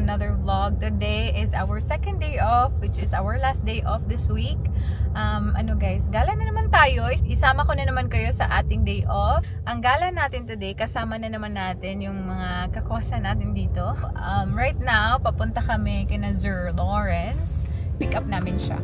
another vlog. Today is our second day off, which is our last day off this week. Ano guys, gala na naman tayo. Isama ko na naman kayo sa ating day off. Ang gala natin today, kasama na naman natin yung mga kakwasa natin dito. Right now, papunta kami kina Sir Lawrence. Pick up namin siya.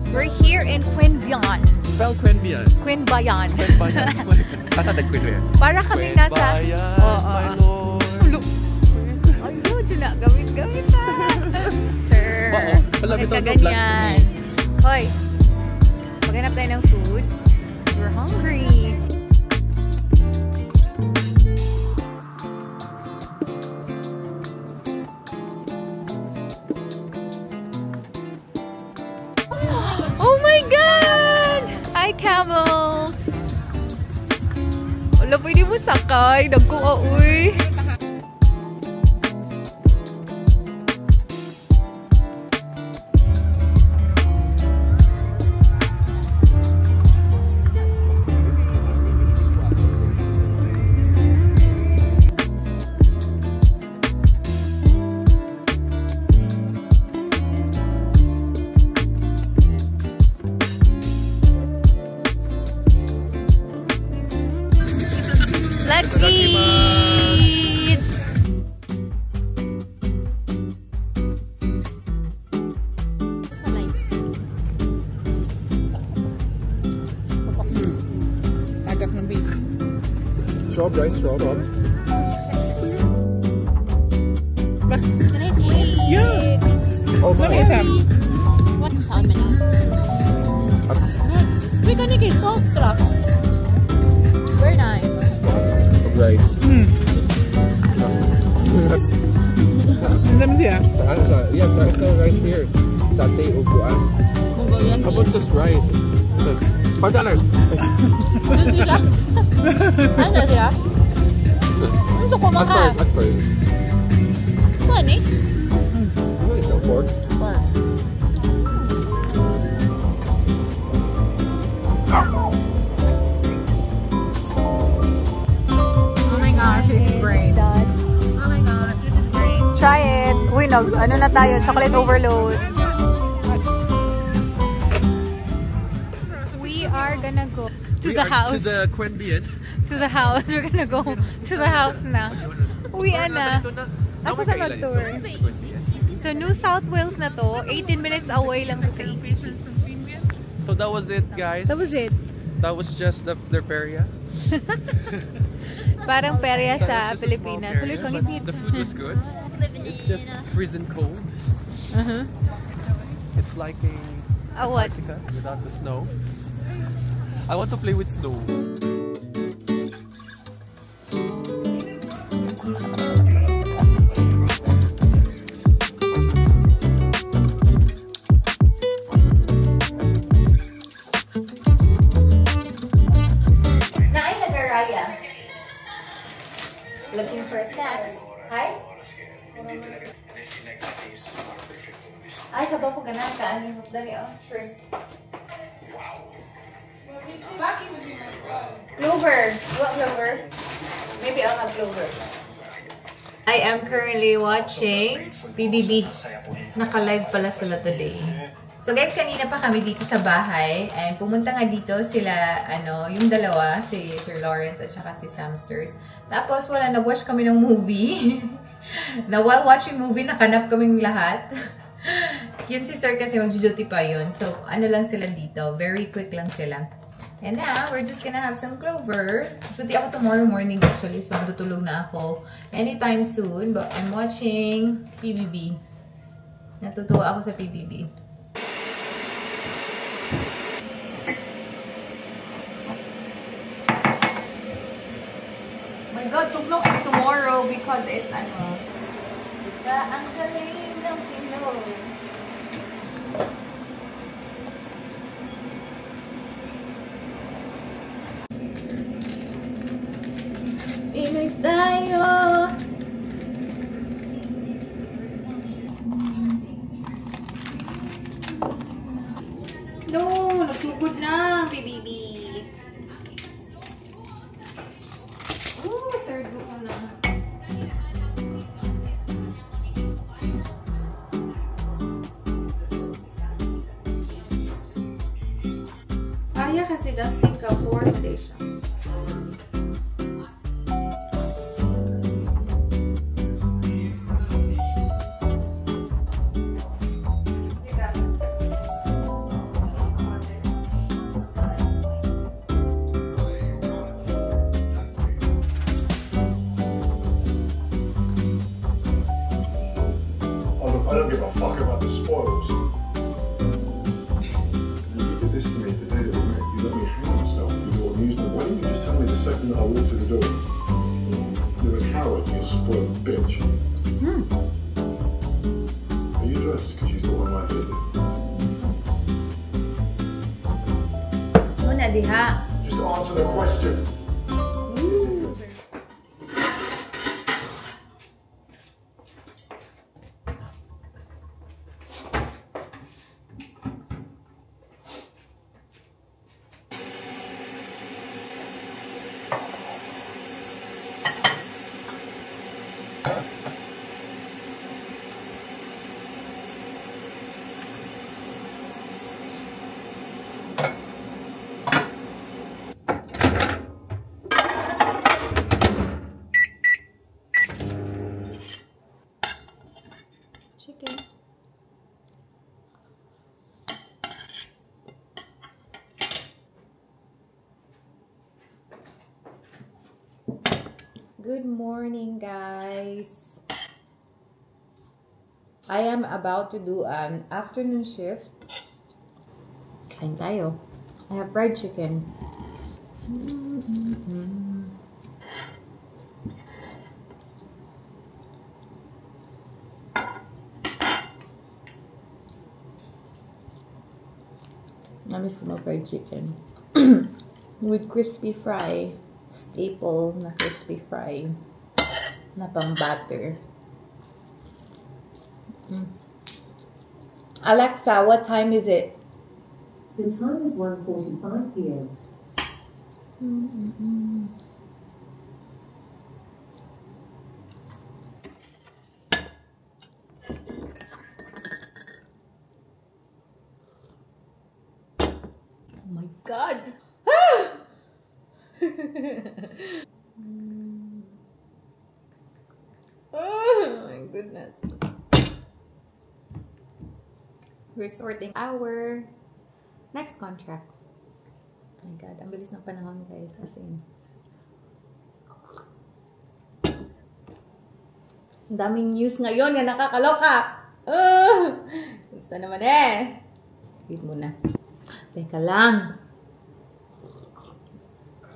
We're here in Quinbayan. Spell Quinbayan. Quinbayan. Quinbayan. Tatag Quinbayan. Para kaming nasa... my lord. Ayun, dyan na. Gamit na. Sir. Malapit ako ganyan. Hoy. Maghanap tayo ng food. We're hungry. Oh my God! Hi, camel! Wala, pwede mo sakay. Nagkuha, uy. Let's eat! Tagak ng beef. Strawb rice, strawb. Can I eat? Yeah! Oh Let me my. some. What salmon? We're gonna get salt crust. Very nice. Rice. Ang siya. Yes, I saw rice here. Satay uguan. Mongolian How about just rice? $5. Ano siya? Ano ko maka? At first. Ano eh? What is that, pork? Pork. Oh my gosh, this is great. Oh my gosh, this is great. Try it. Uy, ano na tayo? Chocolate overload. We are gonna go to the house. To the Quinbayan. To the house. We're gonna go to the house na. Uwian na. Asa ka mag-tour? So, New South Wales na to. 18 minutes away lang to sa EPP. So that was it, guys. That was it. That was just their perya. Parang perya sa Just a small Pilipinas. perya, Suloy kong but itit. the food was good. It's just freezing cold. It's like a What? Antarctica without the snow. I want to play with snow. Naay nagaraya. Looking for snacks. Hi? Ay, kabaw ko ganun. Kaani mo. Dali, oh. Shrimp. Clover. You want clover? Maybe I'll have clover. I am currently watching PBB. Naka-live pala sila today. So guys, kanina pa kami dito sa bahay. And pumunta nga dito sila, yung dalawa, si Sir Lawrence at saka si Samsters. Tapos wala, nag-watch kami ng movie. Na while watching movie, nakanap kaming lahat. Yun si Sir kasi mag-duty pa yun. So ano lang sila dito. Very quick lang sila. And now, we're just gonna have some clover. Duty ako tomorrow morning actually. So matutulog na ako anytime soon. But I'm watching PBB. Natutuwa ako sa PBB. My God, tuklong kayo tomorrow because it's ang galing ng Pinoy. Pinoy tayo. No! Nagsugod lang, baby. Oh, third book na. Kaya kasi Dustin ka 4 foundation. I don't give a fuck about the spoils. You did this to me the day that we met. You let me hang myself with your amusement. Why didn't you just tell me the second that I walked through the door? You're a coward, you spoiled bitch. Are you dressed because you thought I might hit you? Muna diha. Just answer the question. Chicken. Good morning, guys. I am about to do an afternoon shift. Kain tayo. I have fried chicken. Namiss mo fried chicken. With crispy fry. Staple na crispy fry. Na pang butter. Alexa, what time is it? The time is 1:45 p.m. Oh my God! Oh my goodness. We're sorting our next contract. Oh my God, ang bilis ng panahon, guys. As in. Ang daming news ngayon na nakakaloka. Gusto naman eh. Wait muna. Teka lang.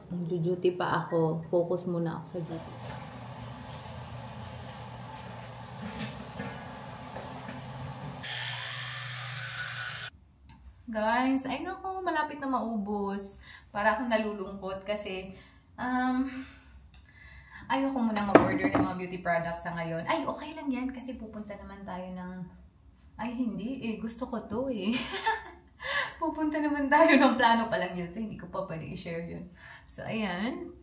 Mag-duty pa ako. Focus muna ako sa duty. Guys, ay naku, malapit na maubos. Para akong nalulungkot kasi ayoko muna mag-order ng mga beauty products sa ngayon. Ay, okay lang yan kasi pupunta naman tayo ng... Ay, hindi eh. Gusto ko to eh. Pupunta naman tayo ng plano pa lang yun. So, hindi ko pa pwede i-share yun. So, ayan.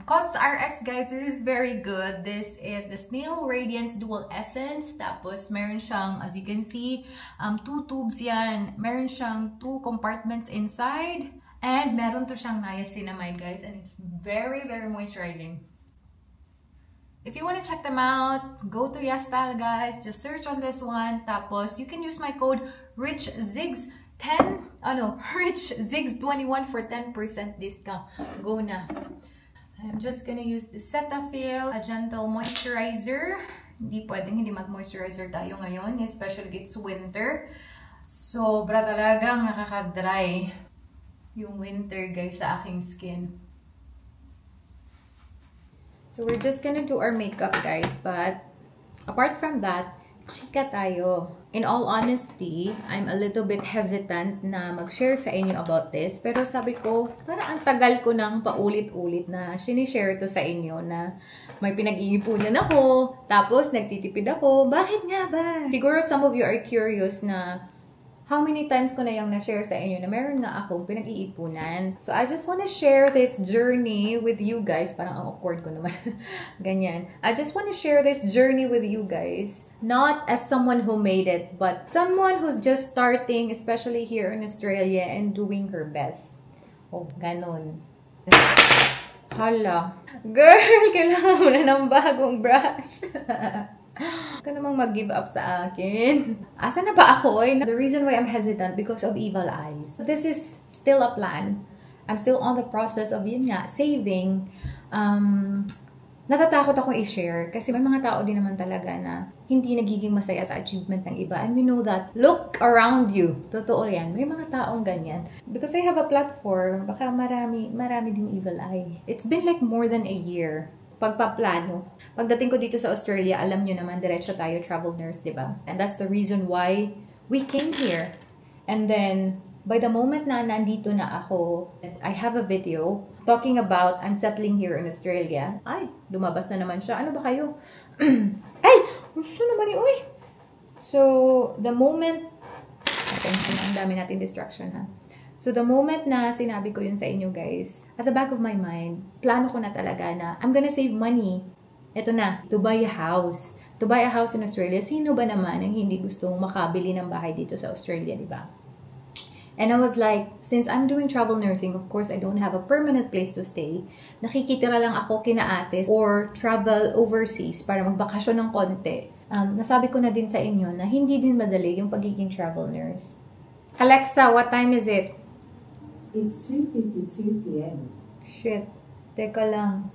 COSRX, guys, this is very good. This is the Snail Radiance Dual Essence. Tapos, meron siyang, as you can see, 2 tubes yan. Meron siyang 2 compartments inside. And meron to siyang niacinamide, guys. And it's very, very moisturizing. If you want to check them out, go to YesStyle, guys. Just search on this one. Tapos, you can use my code RichZigs21 for 10% discount. Go na. I'm just gonna use the Cetaphil, a gentle moisturizer. Hindi pwedeng hindi mag-moisturizer tayo ngayon, especially it's winter. Sobra talagang nakaka-dry yung winter, guys, sa aking skin. So we're just gonna do our makeup, guys, but apart from that, chika tayo. In all honesty, I'm a little bit hesitant na mag-share sa inyo about this. Pero sabi ko, parang ang tagal ko nang paulit-ulit na sinishare to sa inyo na may pinag-iipunan ako, tapos nagtitipid ako. Bakit nga ba? Siguro some of you are curious na how many times ko na yung na-share sa inyo na meron nga akong pinag-iipunan. So, I just want to share this journey with you guys. Parang ang awkward ko naman. Ganyan. I just want to share this journey with you guys. Not as someone who made it, but someone who's just starting, especially here in Australia, and doing her best. Oh, ganon. Hala. Girl, kailangan mo na ng bagong brush. Ka namang mag-give up sa akin. Asa na ba ako? The reason why I'm hesitant because of evil eyes. This is still a plan. I'm still on the process of yun nga, saving. Natatakot akong i-share kasi may mga tao din naman talaga na hindi nagiging masaya sa achievement ng iba. And we know that. Look around you. Totoo yan. May mga taong ganyan. Because I have a platform, baka marami din evil eye. It's been like more than a year. Pagpaplano. Pagdating ko dito sa Australia, alam nyo naman, diretso tayo travel nurse, di ba? And that's the reason why we came here. And then, by the moment na nandito na ako, I have a video talking about I'm settling here in Australia. Ay, lumabas na naman siya. Ano ba kayo? Ay! Gusto naman uy! So, the moment... Attention, ang dami natin distraction, ha? So, the moment na sinabi ko yun sa inyo, guys, at the back of my mind, plano ko na talaga na I'm gonna save money. Ito na, to buy a house. To buy a house in Australia. Sino ba naman ang hindi gustong makabili ng bahay dito sa Australia, di ba? And I was like, since I'm doing travel nursing, of course, I don't have a permanent place to stay. Nakikitira lang ako kina ate or travel overseas para magbakasyon ng konti. Nasabi ko na din sa inyo na hindi din madali yung pagiging travel nurse. Alexa, what time is it? It's 2:52 p.m. Shit. Teka lang.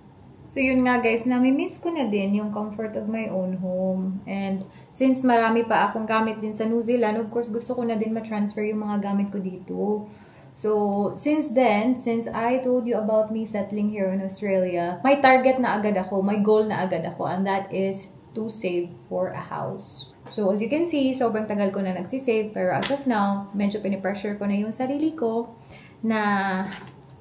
So, yun nga guys, nami-miss ko na din yung comfort of my own home. And since marami pa akong gamit din sa New Zealand, of course, gusto ko na din ma-transfer yung mga gamit ko dito. So, since then, since I told you about me settling here in Australia, may target na agad ako, may goal na agad ako, and that is to save for a house. So, as you can see, sobrang tagal ko na nagsisave, pero as of now, medyo pinipressure ko na yung sarili ko na,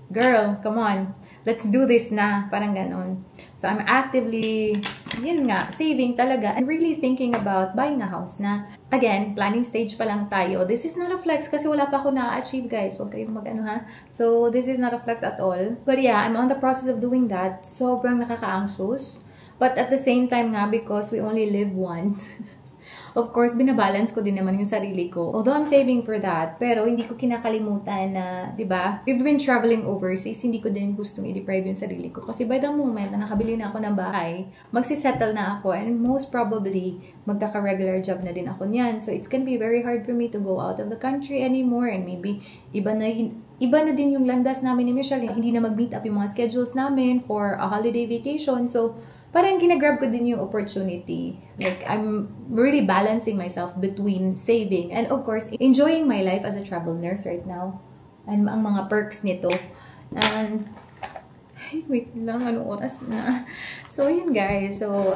girl, come on, let's do this na, parang ganon. So, I'm actively, yun nga, saving talaga and really thinking about buying a house na, again, planning stage pa lang tayo. This is not a flex kasi wala pa ako na-achieve, guys. Huwag kayong mag-ano, ha? So, this is not a flex at all. But yeah, I'm on the process of doing that. Sobrang nakaka-anxious. But at the same time nga, because we only live once, of course, binabalance ko din naman yung sarili ko. Although I'm saving for that, pero hindi ko kinakalimutan na, di ba, we've been traveling overseas, hindi ko din gustong i-deprive yung sarili ko. Kasi by the moment na nakabili na ako ng bahay, magsisettle na ako, and most probably, magkaka-regular job na din ako niyan. So, it's gonna be very hard for me to go out of the country anymore, and maybe, iba na din yung landas namin ni Michelle. Hindi na mag-meet up yung mga schedules namin for a holiday vacation. So, parang ginagrab ko din yung opportunity. Like, I'm really balancing myself between saving and, of course, enjoying my life as a travel nurse right now. And ang mga perks nito. And, ay, wait lang, anong oras na? So, yun guys. So,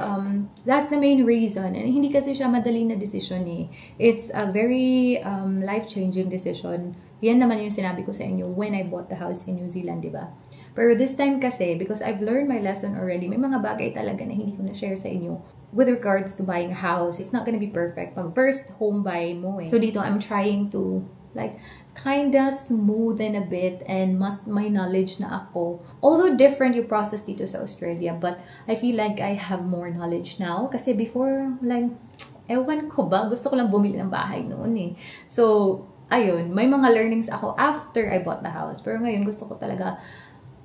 that's the main reason. And hindi kasi siya madaling na decision eh. It's a very life-changing decision. Yan naman yung sinabi ko sa inyo when I bought the house in New Zealand, di ba? Pero this time kasi, because I've learned my lesson already, may mga bagay talaga na hindi ko na-share sa inyo with regards to buying a house. It's not gonna be perfect pag first home buy mo eh. So dito, I'm trying to like kinda smoothen a bit and mas may knowledge na ako. Although different yung process dito sa Australia, but I feel like I have more knowledge now. Kasi before, like, ewan ko ba, gusto ko lang bumili ng bahay noon eh. So, ayun, may mga learnings ako after I bought the house. Pero ngayon, gusto ko talaga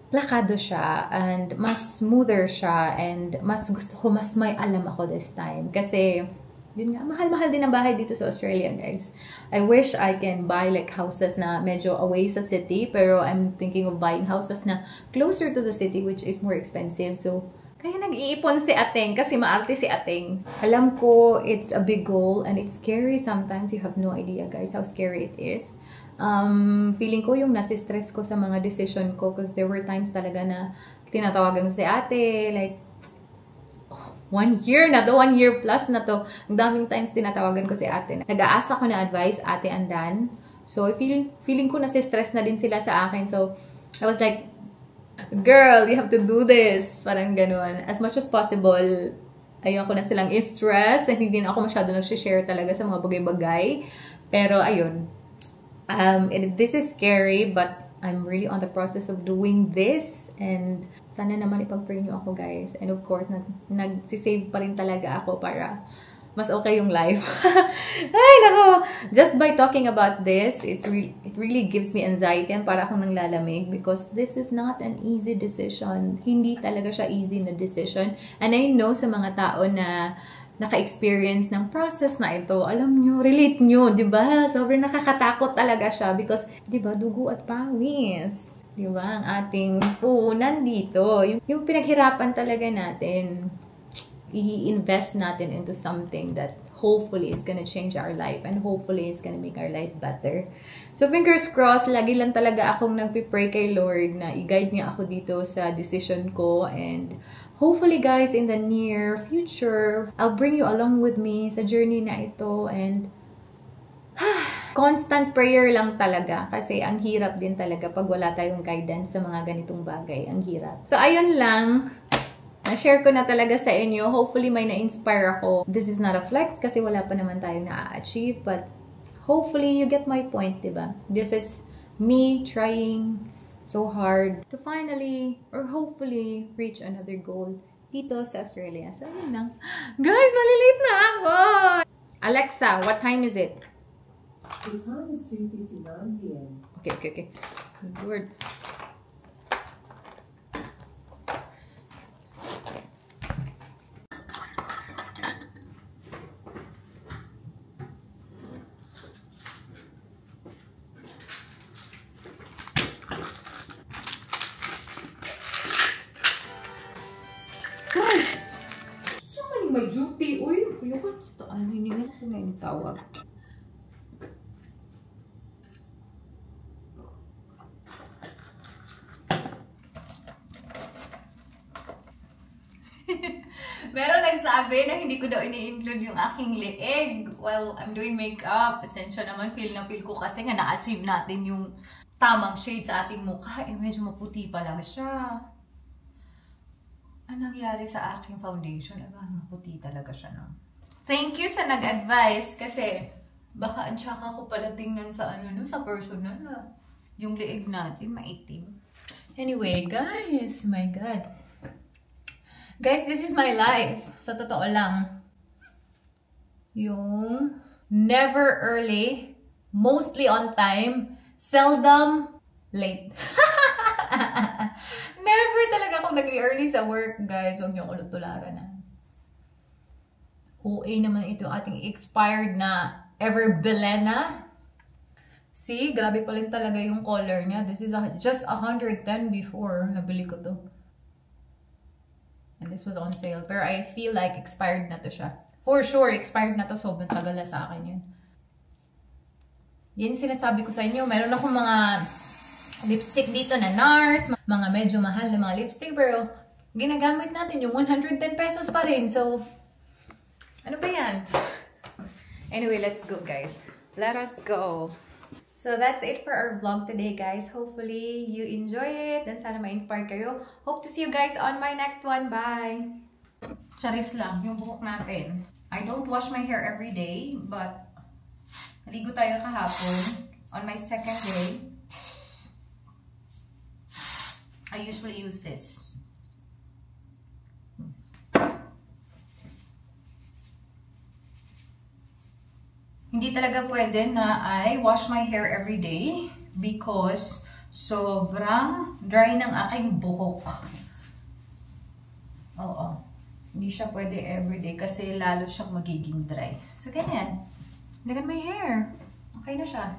plakado siya and mas smoother siya and mas gusto ko, mas may alam ako this time. Kasi, yun nga, mahal-mahal din ang bahay dito sa Australia, guys. I wish I can buy like houses na medyo away sa city, pero I'm thinking of buying houses na closer to the city, which is more expensive. So, kaya nag-iipon si Ateng kasi maarte si Ateng. Alam ko, it's a big goal and it's scary sometimes. You have no idea, guys, how scary it is. Feeling ko yung nasi-stress ko sa mga decision ko because there were times talaga na tinatawagan ko si ate, like, 1 year na to, 1 year plus na to. Ang daming times tinatawagan ko si ate. Nag-aasa ko na advice, ate and Dan. So, feeling ko nasi-stress na din sila sa akin. So, I was like, girl, you have to do this. Parang ganun. As much as possible, ayoko na silang i-stress and hindi na ako masyado nag-share talaga sa mga bagay-bagay. Pero, ayun. This is scary, but I'm really on the process of doing this. And sana naman ipag-pray nyo ako, guys. And of course, nagsisave pa rin talaga ako para mas okay yung life. Ay, nako! Just by talking about this, it really gives me anxiety and para akong nanglalamig because this is not an easy decision. Hindi talaga siya easy na decision. And I know sa mga tao na naka-experience ng process na ito, alam nyo, relate nyo, di ba? Sobrang nakakatakot talaga siya because, di ba, dugo at pawis. Di ba? Ang ating puhunan dito. Yung pinaghirapan talaga natin, i-invest natin into something that hopefully is gonna change our life and hopefully is gonna make our life better. So, fingers crossed, lagi lang talaga akong nagpipray kay Lord na i-guide niya ako dito sa decision ko and hopefully, guys, in the near future, I'll bring you along with me sa journey na ito and constant prayer lang talaga kasi ang hirap din talaga pag wala tayong guidance sa mga ganitong bagay. Ang hirap. So, ayun lang. Na-share ko na talaga sa inyo. Hopefully, may na-inspire ako. This is not a flex kasi wala pa naman tayong na-achieve. But hopefully, you get my point, diba? This is me trying so hard to finally or hopefully reach another goal dito sa Australia. So, yun lang. Guys, malilate na ako! Alexa, what time is it? The time is 2:59 p.m. Okay. Good word. May duty. Uy, ayoko sa ano, hindi na ako ngayon tawag. Meron nagsabi na hindi ko daw ini-include yung aking leeg while I'm doing makeup. Esensya naman, feel ko kasi nga na-achieve natin yung tamang shade sa ating mukha. Eh, medyo maputi pa lang siya. Anong nangyari sa aking foundation? Aba, maputi talaga siya, no? Thank you sa nag-advise kasi baka ang tsaka ko pala tingnan sa ano, no? Sa personal na yung leeg natin maitim. Anyway, guys, my God. Guys, this is my life. Sa totoo lang. Yung never early, mostly on time, seldom late. Never talaga ako nag-early sa work, guys. Huwag niyo ako tularan na. OA naman ito ating expired na Ever Belena. See, grabe pa rin talaga yung color niya. This is just 110 before. Nabili ko to. And this was on sale. Pero I feel like expired na to siya. For sure, expired na to. Sobrang tagal na sa akin yun. Yan sinasabi ko sa inyo. Meron akong mga lipstick dito na NARS, mga medyo mahal na mga lipstick, pero ginagamit natin yung 110 pesos pa rin. So, ano ba yan? Anyway, let's go, guys. Let us go. So, that's it for our vlog today, guys. Hopefully, you enjoy it and sana ma-inspire kayo. Hope to see you guys on my next one. Bye! Charis lang, yung buhok natin. I don't wash my hair every day, but naligo tayo kahapon on my second day. I usually use this. Hindi talaga pwede na I wash my hair every day because sobrang dry ng aking buhok. Oo. Hindi siya pwede everyday kasi lalo siyang magiging dry. So, ganyan. Look at my hair. Okay na siya.